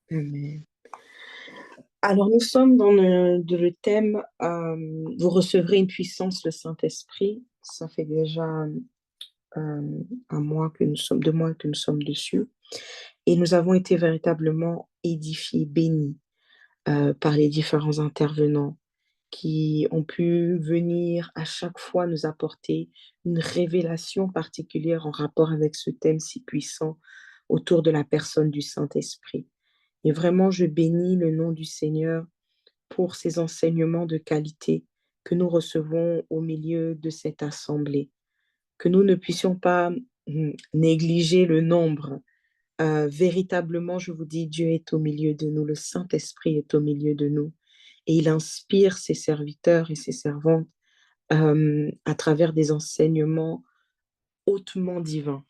Amen. Alors, nous sommes dans le thème vous recevrez une puissance, le Saint-Esprit. Ça fait déjà un mois que nous sommes, 2 mois que nous sommes dessus. Et nous avons été véritablement édifiés, bénis par les différents intervenants qui ont pu venir à chaque fois nous apporter une révélation particulière en rapport avec ce thème si puissant autour de la personne du Saint-Esprit. Et vraiment, je bénis le nom du Seigneur pour ces enseignements de qualité que nous recevons au milieu de cette assemblée. Que nous ne puissions pas négliger le nombre. Véritablement, je vous dis, Dieu est au milieu de nous, le Saint-Esprit est au milieu de nous. Et il inspire ses serviteurs et ses servantes à travers des enseignements hautement divins.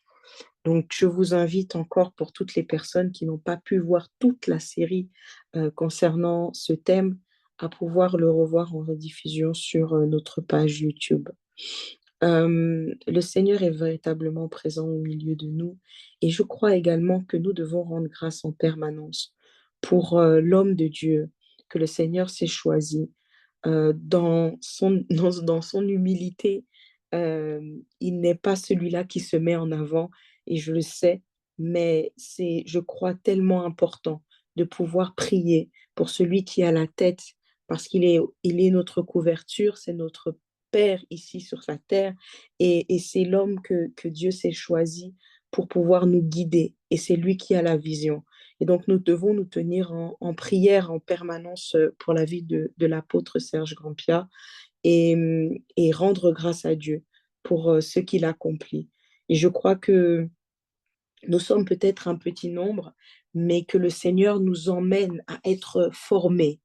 Donc, je vous invite encore pour toutes les personnes qui n'ont pas pu voir toute la série concernant ce thème, à pouvoir le revoir en rediffusion sur notre page YouTube. Le Seigneur est véritablement présent au milieu de nous et je crois également que nous devons rendre grâce en permanence pour l'homme de Dieu que le Seigneur s'est choisi dans son humilité. Il n'est pas celui-là qui se met en avant et je le sais, mais c'est, je crois, tellement important de pouvoir prier pour celui qui est à la tête parce il est notre couverture, c'est notre Père ici sur la terre et c'est l'homme que Dieu s'est choisi pour pouvoir nous guider et c'est lui qui a la vision. Et donc nous devons nous tenir en prière en permanence pour la vie de l'apôtre Serge Grampia et rendre grâce à Dieu pour ce qu'il accomplit. Et je crois que nous sommes peut-être un petit nombre, mais que le Seigneur nous emmène à être formés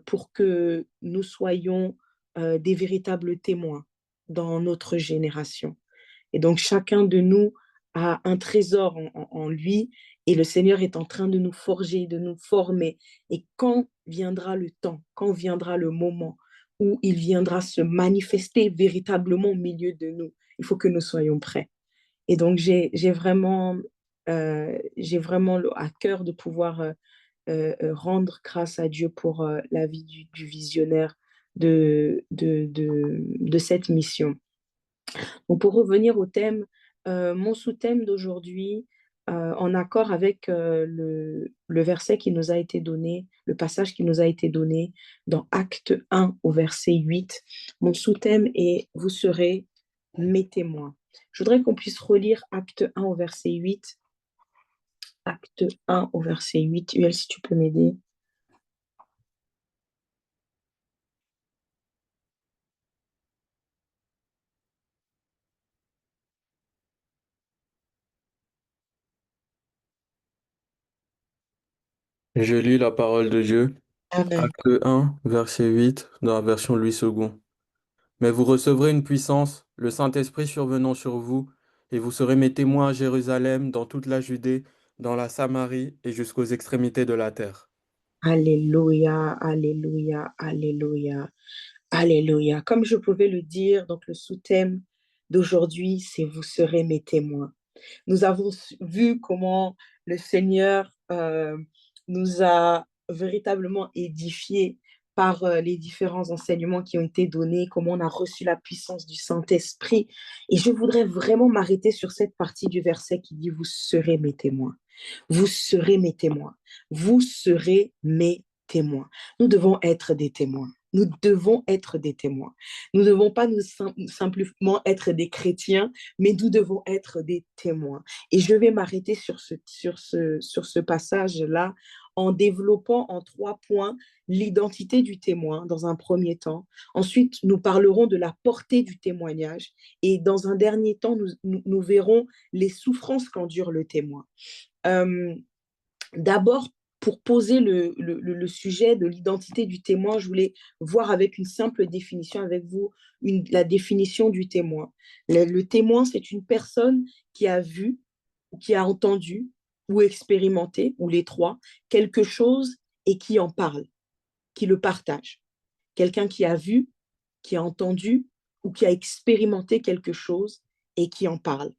pour que nous soyons des véritables témoins dans notre génération. Et donc chacun de nous a un trésor en lui et le Seigneur est en train de nous forger, de nous former. Et quand viendra le temps, quand viendra le moment où il viendra se manifester véritablement au milieu de nous, il faut que nous soyons prêts. Et donc j'ai vraiment à cœur de pouvoir rendre grâce à Dieu pour la vie du visionnaire de cette mission. Donc pour revenir au thème, mon sous-thème d'aujourd'hui, en accord avec le verset qui nous a été donné, le passage qui nous a été donné dans Acte 1 au verset 8, mon sous-thème est « Vous serez mes témoins ». Je voudrais qu'on puisse relire Acte 1 au verset 8. Acte 1 au verset 8. Uel, si tu peux m'aider. Je lis la parole de Dieu, Amen. Acte 1, verset 8, dans la version Louis II. Mais vous recevrez une puissance, le Saint-Esprit survenant sur vous, et vous serez mes témoins à Jérusalem, dans toute la Judée, dans la Samarie et jusqu'aux extrémités de la terre. Alléluia, alléluia, alléluia, alléluia. Comme je pouvais le dire, donc le sous-thème d'aujourd'hui, c'est vous serez mes témoins. Nous avons vu comment le Seigneur nous a véritablement édifiés par les différents enseignements qui ont été donnés, comment on a reçu la puissance du Saint-Esprit. Et je voudrais vraiment m'arrêter sur cette partie du verset qui dit, vous serez mes témoins. Vous serez mes témoins. Vous serez mes témoins. Nous devons être des témoins. Nous devons être des témoins. Nous ne devons pas simplement être des chrétiens, mais nous devons être des témoins. Et je vais m'arrêter sur ce passage-là en développant en 3 points l'identité du témoin dans un premier temps. Ensuite, nous parlerons de la portée du témoignage. Et dans un dernier temps, nous verrons les souffrances qu'endure le témoin. Euh, D'abord, pour poser le sujet de l'identité du témoin, je voulais voir avec une simple définition avec vous la définition du témoin. Le témoin, c'est une personne qui a vu, ou qui a entendu, ou expérimenté, ou les trois, quelque chose et qui en parle, qui le partage. Quelqu'un qui a vu, qui a entendu, ou qui a expérimenté quelque chose et qui en parle.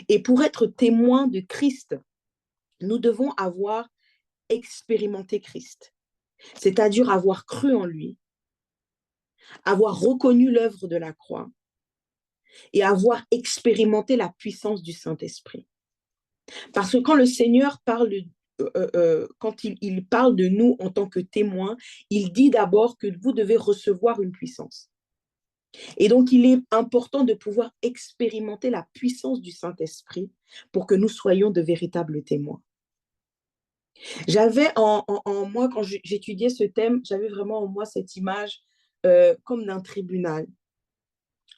Et pour être témoin de Christ, nous devons avoir expérimenter Christ, c'est-à-dire avoir cru en lui, avoir reconnu l'œuvre de la croix et avoir expérimenté la puissance du Saint-Esprit. Parce que quand le Seigneur parle, quand il parle de nous en tant que témoins, il dit d'abord que vous devez recevoir une puissance. Et donc, il est important de pouvoir expérimenter la puissance du Saint-Esprit pour que nous soyons de véritables témoins. J'avais en moi, quand j'étudiais ce thème, j'avais vraiment en moi cette image comme d'un tribunal.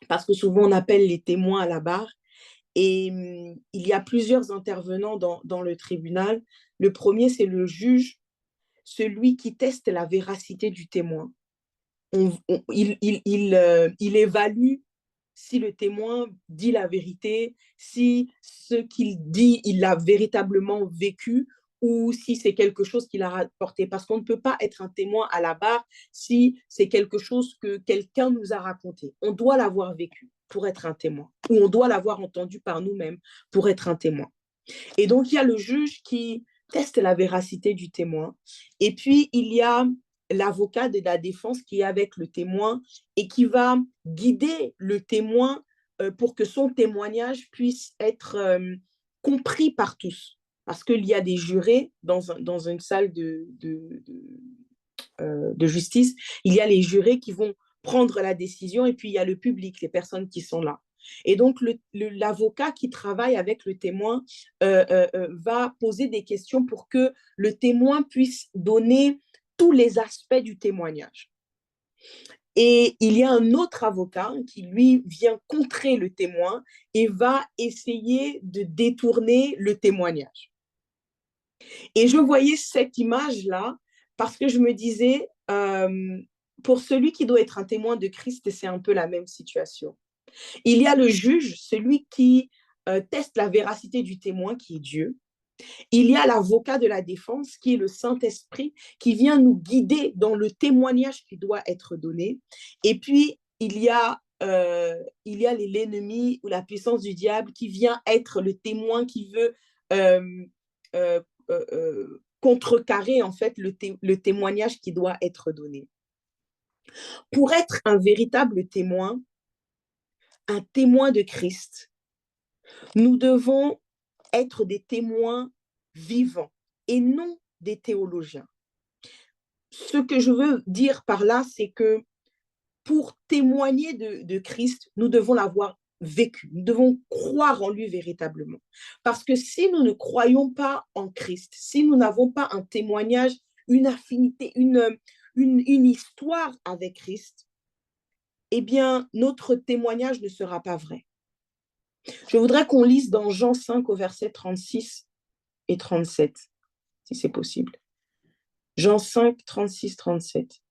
Parce que souvent, on appelle les témoins à la barre. Et il y a plusieurs intervenants dans le tribunal. Le premier, c'est le juge, celui qui teste la véracité du témoin. Il évalue si le témoin dit la vérité, si ce qu'il dit, il l'a véritablement vécu ou si c'est quelque chose qu'il a rapporté. Parce qu'on ne peut pas être un témoin à la barre si c'est quelque chose que quelqu'un nous a raconté. On doit l'avoir vécu pour être un témoin ou on doit l'avoir entendu par nous-mêmes pour être un témoin. Et donc, il y a le juge qui teste la véracité du témoin. Et puis, il y a l'avocat de la défense qui est avec le témoin et qui va guider le témoin pour que son témoignage puisse être compris par tous. Parce qu'il y a des jurés dans une salle de justice, il y a les jurés qui vont prendre la décision et puis il y a le public, les personnes qui sont là. Et donc, l'avocat qui travaille avec le témoin va poser des questions pour que le témoin puisse donner tous les aspects du témoignage. Et il y a un autre avocat qui, lui, vient contrer le témoin et va essayer de détourner le témoignage. Et je voyais cette image-là parce que je me disais, pour celui qui doit être un témoin de Christ, c'est un peu la même situation. Il y a le juge, celui qui teste la véracité du témoin, qui est Dieu. Il y a l'avocat de la défense, qui est le Saint-Esprit, qui vient nous guider dans le témoignage qui doit être donné. Et puis, il y a l'ennemi ou la puissance du diable qui vient être le témoin qui veut euh, euh, contrecarrer en fait le témoignage qui doit être donné. Pour être un véritable témoin, un témoin de Christ, nous devons être des témoins vivants et non des théologiens. Ce que je veux dire par là, c'est que pour témoigner de Christ, nous devons l'avoir vécu. Nous devons croire en lui véritablement. Parce que si nous ne croyons pas en Christ, si nous n'avons pas un témoignage, une affinité, une histoire avec Christ, eh bien, notre témoignage ne sera pas vrai. Je voudrais qu'on lise dans Jean 5 au verset 36 et 37, si c'est possible. Jean 5, 36, 37.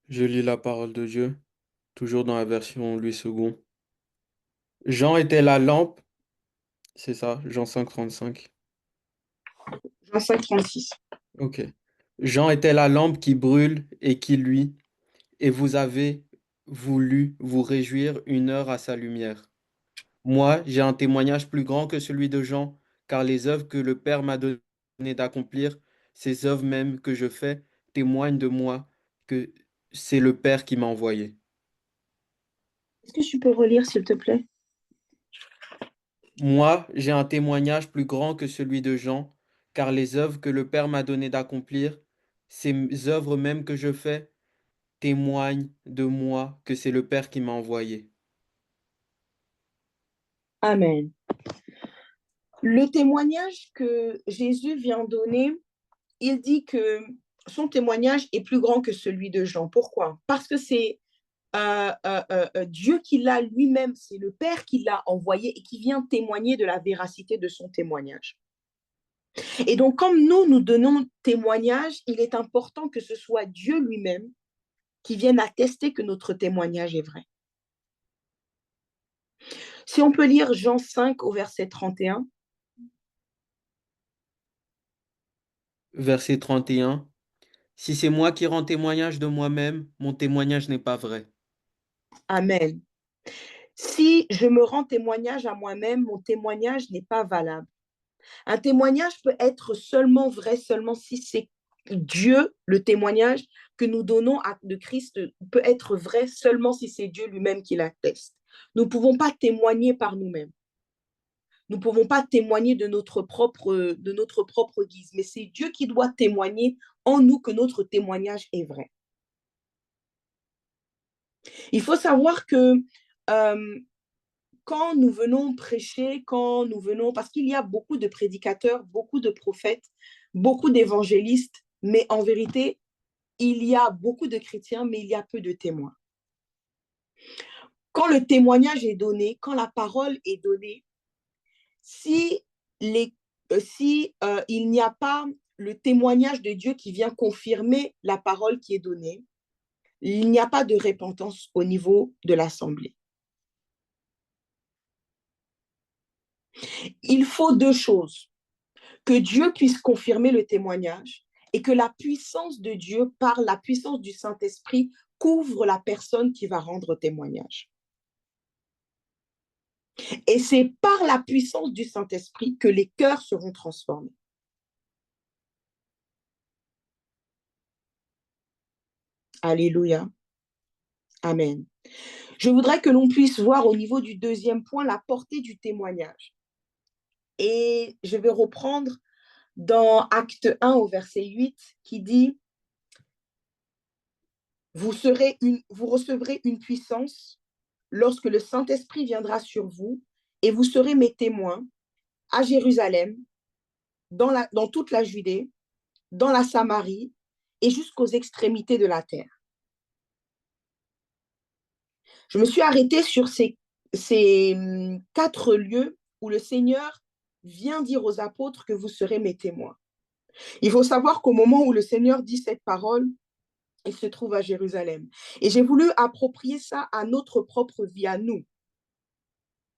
Je lis la parole de Dieu, toujours dans la version Louis II. Jean était la lampe, c'est ça, Jean 5, 35. Jean 5, 36. Ok. Jean était la lampe qui brûle et qui luit, et vous avez voulu vous réjouir une heure à sa lumière. Moi, j'ai un témoignage plus grand que celui de Jean, car les œuvres que le Père m'a donné d'accomplir, ces œuvres même que je fais, témoignent de moi que c'est le Père qui m'a envoyé. Est-ce que tu peux relire, s'il te plaît? Moi, j'ai un témoignage plus grand que celui de Jean, car les œuvres que le Père m'a donné d'accomplir, ces œuvres même que je fais, témoignent de moi que c'est le Père qui m'a envoyé. Amen. Le témoignage que Jésus vient donner, il dit que son témoignage est plus grand que celui de Jean. Pourquoi? Parce que c'est Dieu qui l'a lui-même, c'est le Père qui l'a envoyé et qui vient témoigner de la véracité de son témoignage. Et donc, comme nous donnons témoignage, il est important que ce soit Dieu lui-même qui vienne attester que notre témoignage est vrai. Si on peut lire Jean 5 au verset 31. Verset 31. Si c'est moi qui rends témoignage de moi-même, mon témoignage n'est pas vrai. Amen. Si je me rends témoignage à moi-même, mon témoignage n'est pas valable. Un témoignage peut être seulement vrai, seulement si c'est Dieu, le témoignage que nous donnons de Christ peut être vrai seulement si c'est Dieu lui-même qui l'atteste. Nous ne pouvons pas témoigner par nous-mêmes. Nous ne pouvons pas témoigner de notre propre guise, mais c'est Dieu qui doit témoigner en nous que notre témoignage est vrai. Il faut savoir que euh, quand nous venons prêcher, quand nous venons, parce qu'il y a beaucoup de prédicateurs, beaucoup de prophètes, beaucoup d'évangélistes, mais en vérité, il y a beaucoup de chrétiens, mais il y a peu de témoins. Quand le témoignage est donné, quand la parole est donnée, si, il n'y a pas le témoignage de Dieu qui vient confirmer la parole qui est donnée, il n'y a pas de repentance au niveau de l'assemblée. Il faut deux choses. Que Dieu puisse confirmer le témoignage et que la puissance de Dieu, par la puissance du Saint-Esprit, couvre la personne qui va rendre témoignage. Et c'est par la puissance du Saint-Esprit que les cœurs seront transformés. Alléluia. Amen. Je voudrais que l'on puisse voir au niveau du deuxième point la portée du témoignage. Et je vais reprendre dans Acte 1 au verset 8 qui dit vous recevrez une puissance lorsque le Saint-Esprit viendra sur vous et vous serez mes témoins à Jérusalem, dans toute la Judée, dans la Samarie et jusqu'aux extrémités de la terre. Je me suis arrêtée sur ces 4 lieux où le Seigneur vient dire aux apôtres que vous serez mes témoins. Il faut savoir qu'au moment où le Seigneur dit cette parole, il se trouve à Jérusalem. Et j'ai voulu approprier ça à notre propre vie, à nous.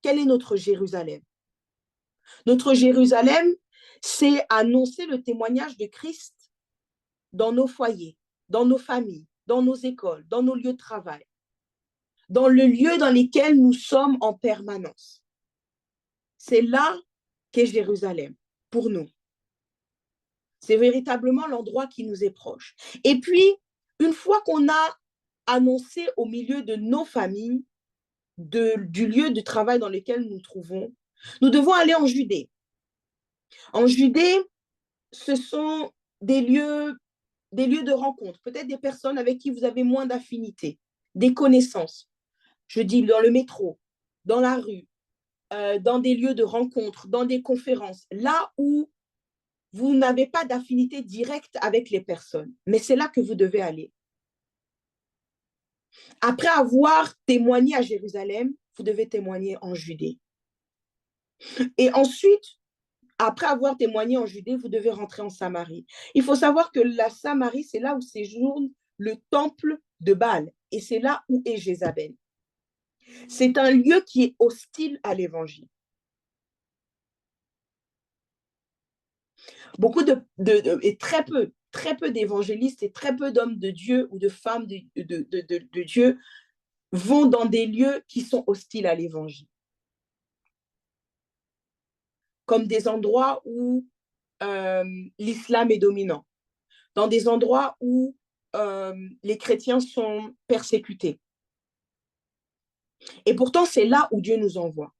Quel est notre Jérusalem? Notre Jérusalem, c'est annoncer le témoignage de Christ dans nos foyers, dans nos familles, dans nos écoles, dans nos lieux de travail, dans le lieu dans lequel nous sommes en permanence. C'est là qu'est Jérusalem, pour nous. C'est véritablement l'endroit qui nous est proche. Et puis, une fois qu'on a annoncé au milieu de nos familles, du lieu de travail dans lequel nous nous trouvons, nous devons aller en Judée. En Judée, ce sont des lieux de rencontre, peut-être des personnes avec qui vous avez moins d'affinité, des connaissances. Je dis dans le métro, dans la rue, dans des lieux de rencontre, dans des conférences, là où vous n'avez pas d'affinité directe avec les personnes, mais c'est là que vous devez aller. Après avoir témoigné à Jérusalem, vous devez témoigner en Judée. Et ensuite, après avoir témoigné en Judée, vous devez rentrer en Samarie. Il faut savoir que la Samarie, c'est là où séjourne le temple de Baal. Et c'est là où est Jézabel. C'est un lieu qui est hostile à l'évangile. Et très peu d'évangélistes et très peu d'hommes de Dieu ou de femmes de Dieu vont dans des lieux qui sont hostiles à l'évangile. Comme des endroits où l'islam est dominant, dans des endroits où les chrétiens sont persécutés. Et pourtant, c'est là où Dieu nous envoie.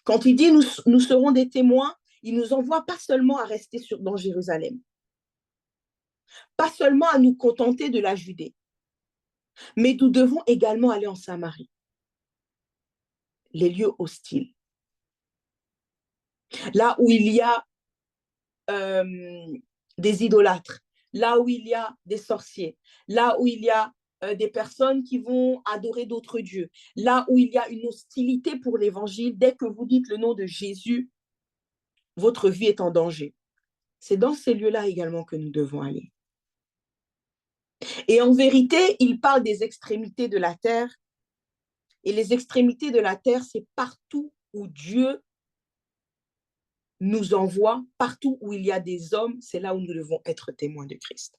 Quand il dit nous serons des témoins, il nous envoie pas seulement à rester dans Jérusalem, pas seulement à nous contenter de la Judée, mais nous devons également aller en Samarie, les lieux hostiles, là où il y a des idolâtres, là où il y a des sorciers, là où il y a des personnes qui vont adorer d'autres dieux, là où il y a une hostilité pour l'évangile. Dès que vous dites le nom de Jésus, votre vie est en danger. C'est dans ces lieux-là également que nous devons aller. Et en vérité, il parle des extrémités de la terre. Et les extrémités de la terre, c'est partout où Dieu nous envoie, partout où il y a des hommes, c'est là où nous devons être témoins de Christ.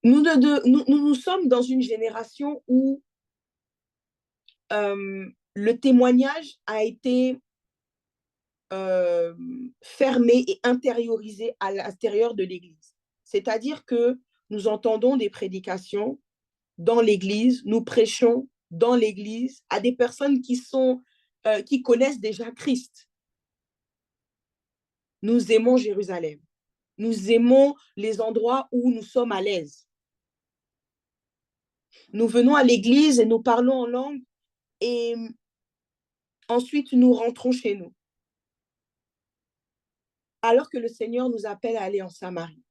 Nous sommes dans une génération où le témoignage a été fermé et intériorisé à l'intérieur de l'Église. C'est-à-dire que nous entendons des prédications dans l'Église, nous prêchons dans l'Église à des personnes qui connaissent déjà Christ. Nous aimons Jérusalem. Nous aimons les endroits où nous sommes à l'aise. Nous venons à l'église et nous parlons en langue et ensuite nous rentrons chez nous. Alors que le Seigneur nous appelle à aller en Samarie.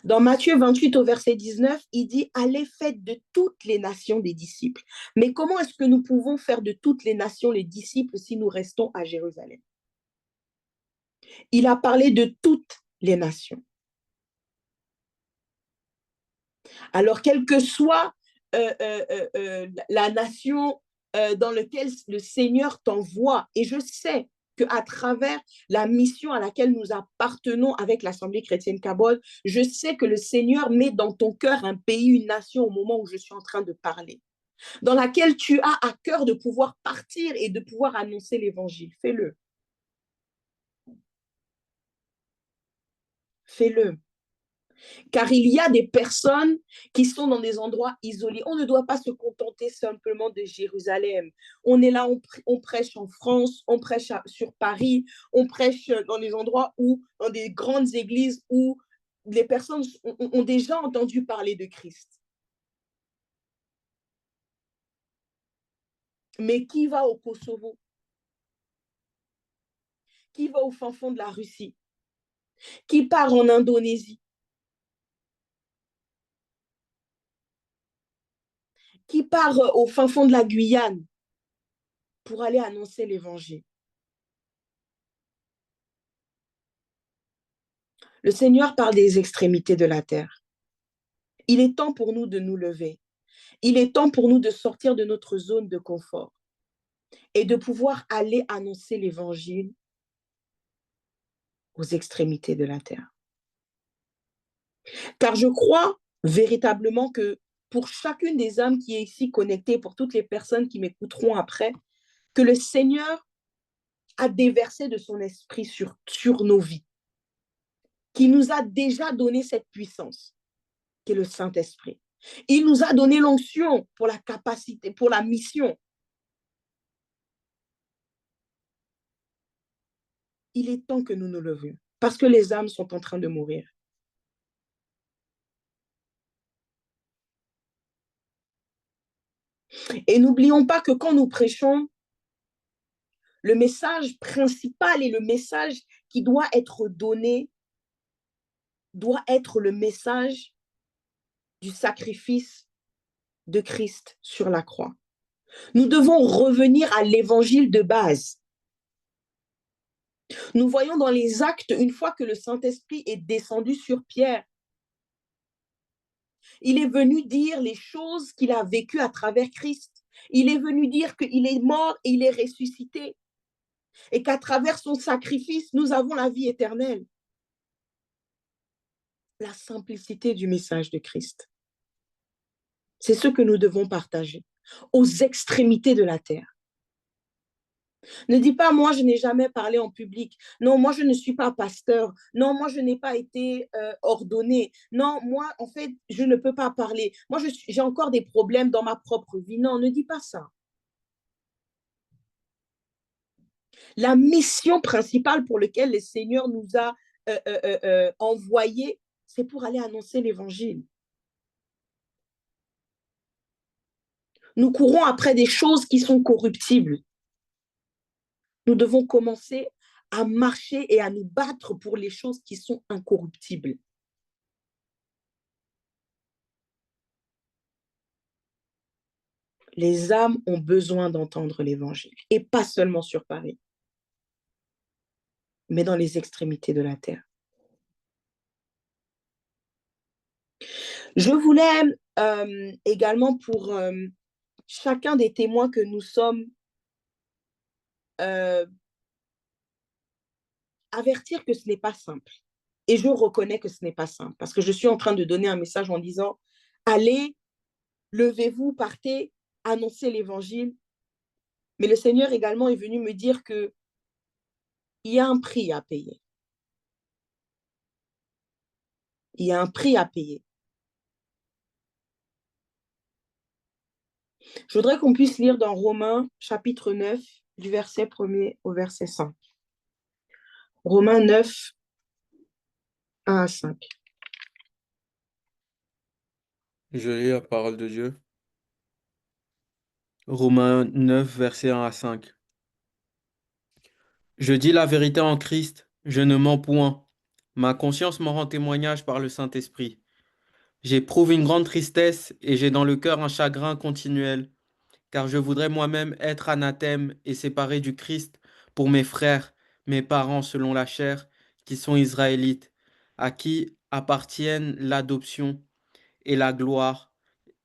Dans Matthieu 28 au verset 19, il dit « Allez, faites de toutes les nations des disciples ». Mais comment est-ce que nous pouvons faire de toutes les nations les disciples si nous restons à Jérusalem? Il a parlé de toutes les nations. Alors, quelle que soit la nation dans laquelle le Seigneur t'envoie, et je sais qu'à travers la mission à laquelle nous appartenons avec l'Assemblée chrétienne Kabod, je sais que le Seigneur met dans ton cœur un pays, une nation au moment où je suis en train de parler, dans laquelle tu as à cœur de pouvoir partir et de pouvoir annoncer l'évangile. Fais-le. Fais-le. Car il y a des personnes qui sont dans des endroits isolés. On ne doit pas se contenter simplement de Jérusalem. On est là, on prêche en France, on prêche sur Paris, on prêche dans des endroits où, dans des grandes églises où les personnes ont déjà entendu parler de Christ. Mais qui va au Kosovo? Qui va au fin fond de la Russie? Qui part en Indonésie? Qui part au fin fond de la Guyane pour aller annoncer l'évangile? Le Seigneur parle des extrémités de la terre. Il est temps pour nous de nous lever. Il est temps pour nous de sortir de notre zone de confort et de pouvoir aller annoncer l'évangile aux extrémités de la terre. Car je crois véritablement que pour chacune des âmes qui est ici connectée, pour toutes les personnes qui m'écouteront après, que le Seigneur a déversé de son esprit sur nos vies, qui nous a déjà donné cette puissance, qui est le Saint-Esprit. Il nous a donné l'onction pour la capacité, pour la mission. Il est temps que nous nous levions, parce que les âmes sont en train de mourir. Et n'oublions pas que quand nous prêchons, le message principal et le message qui doit être donné doit être le message du sacrifice de Christ sur la croix. Nous devons revenir à l'évangile de base. Nous voyons dans les actes, une fois que le Saint-Esprit est descendu sur Pierre, il est venu dire les choses qu'il a vécues à travers Christ. Il est venu dire qu'il est mort et il est ressuscité. Et qu'à travers son sacrifice, nous avons la vie éternelle. La simplicité du message de Christ. C'est ce que nous devons partager aux extrémités de la terre. Ne dis pas, moi, je n'ai jamais parlé en public. Non, moi, je ne suis pas pasteur. Non, moi, je n'ai pas été ordonné. Non, moi, en fait, je ne peux pas parler. Moi, j'ai encore des problèmes dans ma propre vie. Non, ne dis pas ça. La mission principale pour laquelle le Seigneur nous a envoyés, c'est pour aller annoncer l'évangile. Nous courons après des choses qui sont corruptibles. Nous devons commencer à marcher et à nous battre pour les choses qui sont incorruptibles. Les âmes ont besoin d'entendre l'évangile, et pas seulement sur Paris, mais dans les extrémités de la terre. Je voulais également pour chacun des témoins que nous sommes, avertir que ce n'est pas simple. Et je reconnais que ce n'est pas simple, parce que je suis en train de donner un message en disant, allez levez-vous, partez, annoncez l'évangile. Mais le Seigneur également est venu me dire qu'il y a un prix à payer. Il y a un prix à payer. Je voudrais qu'on puisse lire dans Romains chapitre 9, du verset 1er au verset 5. Romains 9, 1 à 5. Je lis la parole de Dieu. Romains 9, versets 1 à 5. Je dis la vérité en Christ, je ne mens point. Ma conscience m'en rend témoignage par le Saint-Esprit. J'éprouve une grande tristesse et j'ai dans le cœur un chagrin continuel, car je voudrais moi-même être anathème et séparé du Christ pour mes frères, mes parents selon la chair, qui sont israélites, à qui appartiennent l'adoption et la gloire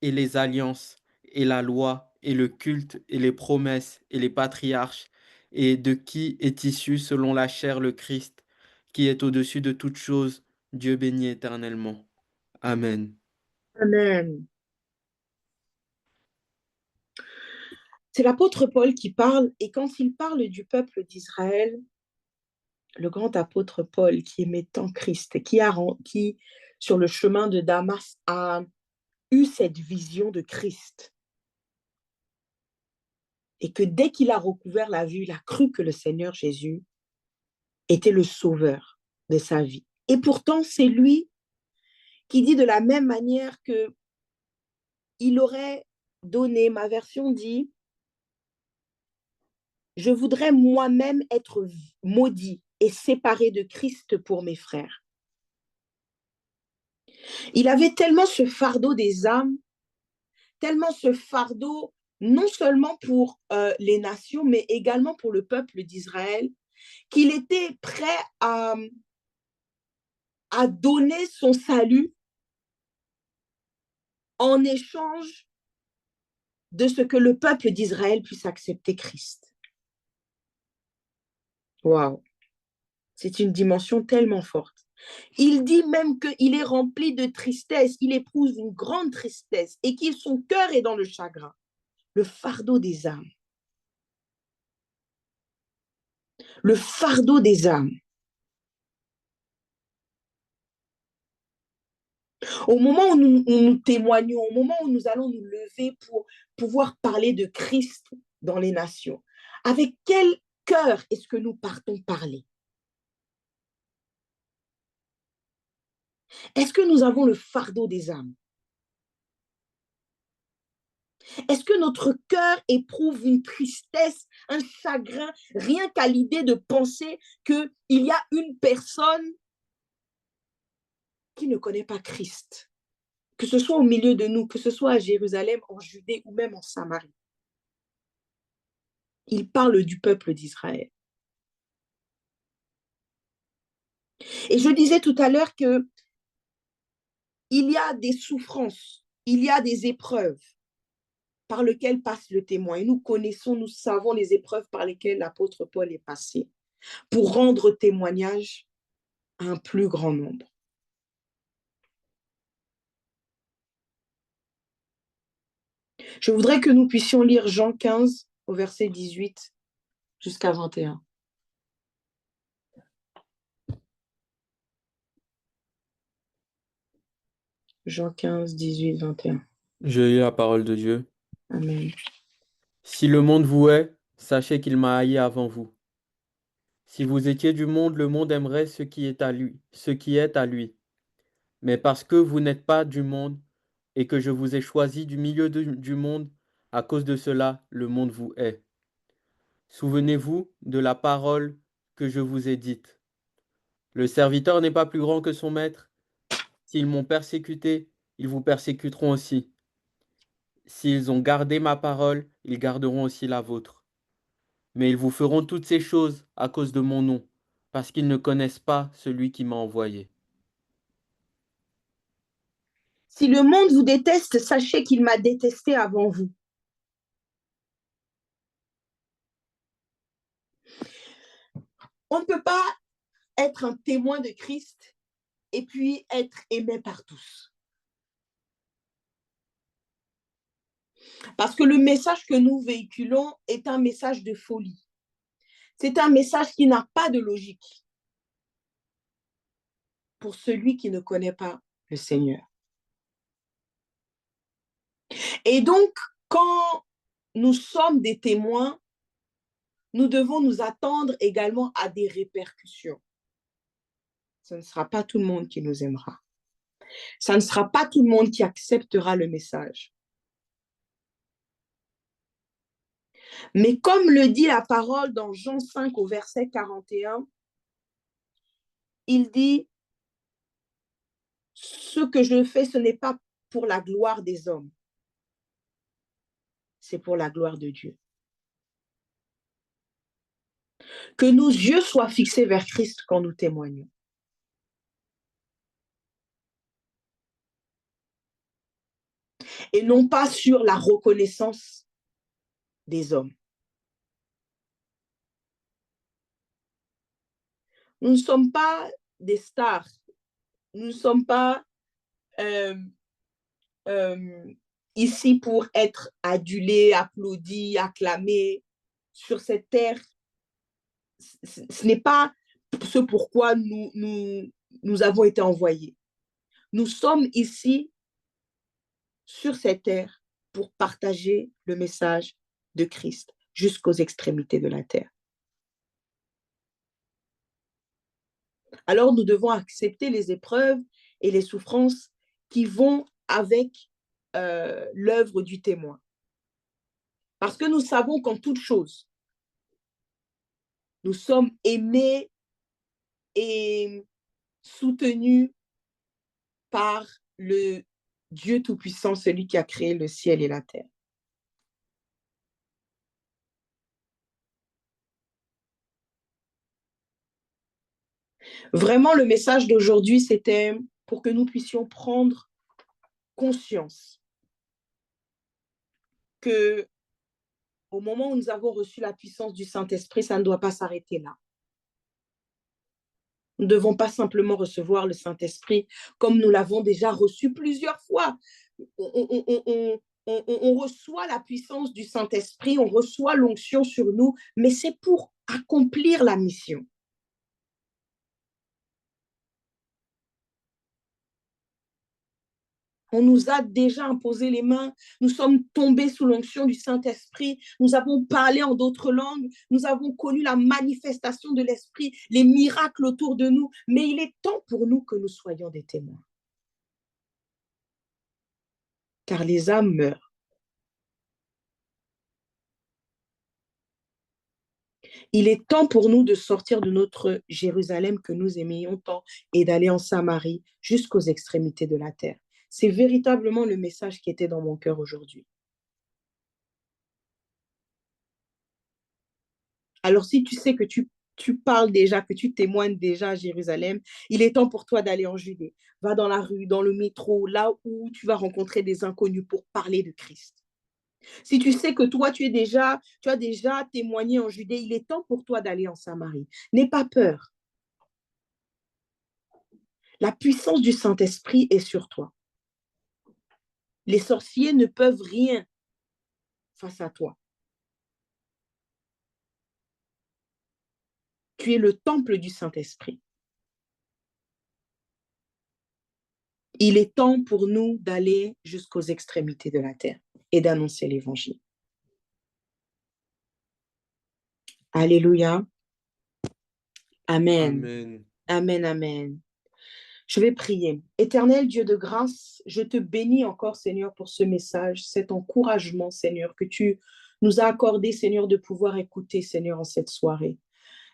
et les alliances et la loi et le culte et les promesses et les patriarches, et de qui est issu selon la chair le Christ, qui est au-dessus de toutes choses, Dieu béni éternellement. Amen. Amen. C'est l'apôtre Paul qui parle, et quand il parle du peuple d'Israël, le grand apôtre Paul qui aimait tant Christ, qui sur le chemin de Damas a eu cette vision de Christ, et que dès qu'il a recouvert la vue, il a cru que le Seigneur Jésus était le sauveur de sa vie. Et pourtant, c'est lui qui dit de la même manière que il aurait donné, ma version dit, je voudrais moi-même être maudit et séparé de Christ pour mes frères. Il avait tellement ce fardeau des âmes, tellement ce fardeau non seulement pour les nations, mais également pour le peuple d'Israël, qu'il était prêt à donner son salut en échange de ce que le peuple d'Israël puisse accepter Christ. Waouh, c'est une dimension tellement forte. Il dit même qu'il est rempli de tristesse, il éprouve une grande tristesse et que son cœur est dans le chagrin, le fardeau des âmes. Le fardeau des âmes. Au moment où nous témoignons, au moment où nous allons nous lever pour pouvoir parler de Christ dans les nations, avec quel cœur est-ce que nous partons parler? Est-ce que nous avons le fardeau des âmes? Est-ce que notre cœur éprouve une tristesse, un chagrin, rien qu'à l'idée de penser qu'il y a une personne qui ne connaît pas Christ, que ce soit au milieu de nous, que ce soit à Jérusalem, en Judée ou même en Samarie? Il parle du peuple d'Israël. Et je disais tout à l'heure que il y a des souffrances, il y a des épreuves par lesquelles passe le témoin. Et nous connaissons, nous savons les épreuves par lesquelles l'apôtre Paul est passé pour rendre témoignage à un plus grand nombre. Je voudrais que nous puissions lire Jean 15 au verset 18 jusqu'à 21. Jean 15, 18, 21. Je lis la parole de Dieu. Amen. Si le monde vous hait, sachez qu'il m'a haï avant vous. Si vous étiez du monde, le monde aimerait ce qui est à lui, ce qui est à lui. Mais parce que vous n'êtes pas du monde et que je vous ai choisi du milieu du monde, à cause de cela, le monde vous hait. Souvenez-vous de la parole que je vous ai dite. Le serviteur n'est pas plus grand que son maître. S'ils m'ont persécuté, ils vous persécuteront aussi. S'ils ont gardé ma parole, ils garderont aussi la vôtre. Mais ils vous feront toutes ces choses à cause de mon nom, parce qu'ils ne connaissent pas celui qui m'a envoyé. Si le monde vous déteste, sachez qu'il m'a détesté avant vous. On ne peut pas être un témoin de Christ et puis être aimé par tous. Parce que le message que nous véhiculons est un message de folie. C'est un message qui n'a pas de logique pour celui qui ne connaît pas le Seigneur. Et donc, quand nous sommes des témoins, nous devons nous attendre également à des répercussions. Ce ne sera pas tout le monde qui nous aimera. Ce ne sera pas tout le monde qui acceptera le message. Mais comme le dit la parole dans Jean 5 au verset 41, il dit, ce que je fais, ce n'est pas pour la gloire des hommes, c'est pour la gloire de Dieu. Que nos yeux soient fixés vers Christ quand nous témoignons. Et non pas sur la reconnaissance des hommes. Nous ne sommes pas des stars. Nous ne sommes pas ici pour être adulés, applaudis, acclamés sur cette terre. Ce n'est pas ce pourquoi nous avons été envoyés. Nous sommes ici sur cette terre pour partager le message de Christ jusqu'aux extrémités de la terre. Alors nous devons accepter les épreuves et les souffrances qui vont avec l'œuvre du témoin. Parce que nous savons qu'en toute chose, nous sommes aimés et soutenus par le Dieu Tout-Puissant, celui qui a créé le ciel et la terre. Vraiment, le message d'aujourd'hui, c'était pour que nous puissions prendre conscience que au moment où nous avons reçu la puissance du Saint-Esprit, ça ne doit pas s'arrêter là. Nous ne devons pas simplement recevoir le Saint-Esprit comme nous l'avons déjà reçu plusieurs fois. On reçoit la puissance du Saint-Esprit, on reçoit l'onction sur nous, mais c'est pour accomplir la mission. On nous a déjà imposé les mains, nous sommes tombés sous l'onction du Saint-Esprit, nous avons parlé en d'autres langues, nous avons connu la manifestation de l'Esprit, les miracles autour de nous, mais il est temps pour nous que nous soyons des témoins. Car les âmes meurent. Il est temps pour nous de sortir de notre Jérusalem que nous aimions tant et d'aller en Samarie jusqu'aux extrémités de la terre. C'est véritablement le message qui était dans mon cœur aujourd'hui. Alors, si tu sais que tu parles déjà, que tu témoignes déjà à Jérusalem, il est temps pour toi d'aller en Judée. Va dans la rue, dans le métro, là où tu vas rencontrer des inconnus pour parler de Christ. Si tu sais que toi, tu as déjà témoigné en Judée, il est temps pour toi d'aller en Samarie. N'aie pas peur. La puissance du Saint-Esprit est sur toi. Les sorciers ne peuvent rien face à toi. Tu es le temple du Saint-Esprit. Il est temps pour nous d'aller jusqu'aux extrémités de la terre et d'annoncer l'Évangile. Alléluia. Amen. Amen. Amen, amen. Je vais prier. Éternel Dieu de grâce, je te bénis encore, Seigneur, pour ce message, cet encouragement, Seigneur, que tu nous as accordé, Seigneur, de pouvoir écouter, Seigneur, en cette soirée.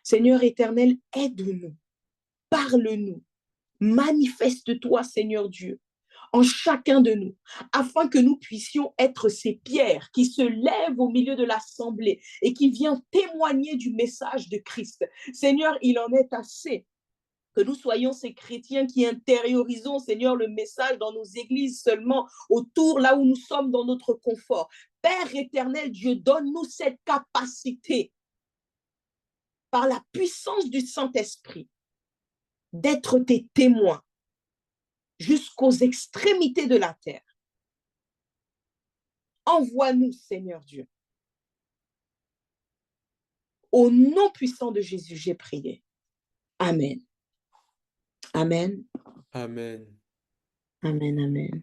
Seigneur éternel, aide-nous, parle-nous, manifeste-toi, Seigneur Dieu, en chacun de nous, afin que nous puissions être ces pierres qui se lèvent au milieu de l'assemblée et qui viennent témoigner du message de Christ. Seigneur, il en est assez que nous soyons ces chrétiens qui intériorisons, Seigneur, le message dans nos églises seulement, autour, là où nous sommes dans notre confort. Père éternel, Dieu, donne-nous cette capacité, par la puissance du Saint-Esprit, d'être tes témoins jusqu'aux extrémités de la terre. Envoie-nous, Seigneur Dieu. Au nom puissant de Jésus, j'ai prié. Amen. Amen. Amen. Amen. Amen.